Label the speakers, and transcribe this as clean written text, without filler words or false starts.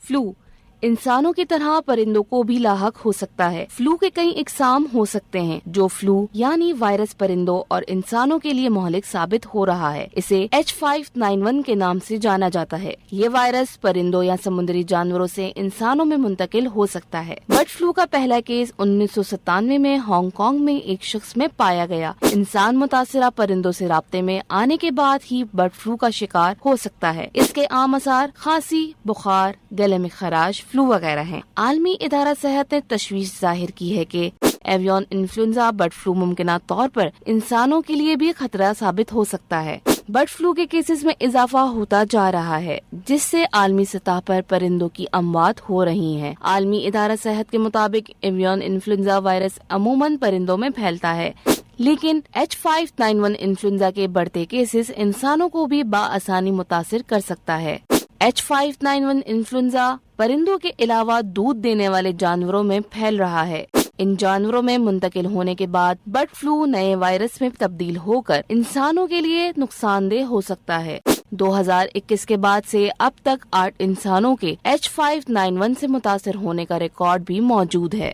Speaker 1: Flu इंसानों की तरह परिंदों को भी लाहक हो सकता है। फ्लू के कई इकसाम हो सकते हैं जो फ्लू यानी वायरस परिंदों और इंसानों के लिए मोहलिक साबित हो रहा है। इसे H5N1 के नाम से जाना जाता है। ये वायरस परिंदों या समुद्री जानवरों से इंसानों में मुंतकिल हो सकता है। बर्ड फ्लू का पहला केस 1997 में हांगकांग में एक शख्स में पाया गया। इंसान मुतासिरा परिंदों से राब्ते में आने के बाद ही बर्ड फ्लू का शिकार हो सकता है। इसके आम असर खांसी, बुखार, गले में खराश, फ्लू वगैरह हैं। आलमी इदारा सेहत ने तशवीश जाहिर की है कि एवियन इन्फ्लुएंजा बर्ड फ्लू मुमकिना तौर पर इंसानों के लिए भी खतरा साबित हो सकता है। बर्ड फ्लू के केसेस में इजाफा होता जा रहा है, जिससे आलमी सतह पर परिंदों की अमवात हो रही हैं। आलमी इदारा सेहत के मुताबिक एवियन इन्फ्लुएंजा वायरस अमूमन परिंदों में फैलता है, लेकिन H5N1 इन्फ्लुएंजा के बढ़ते केसेस इंसानों को भी बाआसानी मुतासिर कर सकता है। H5N1 इन्फ्लुएंजा परिंदों के अलावा दूध देने वाले जानवरों में फैल रहा है। इन जानवरों में मुंतकिल होने के बाद बर्ड फ्लू नए वायरस में तब्दील होकर इंसानों के लिए नुकसानदेह हो सकता है। 2021 के बाद से अब तक 8 इंसानों के H5N1 से मुतासिर होने का रिकॉर्ड भी मौजूद है।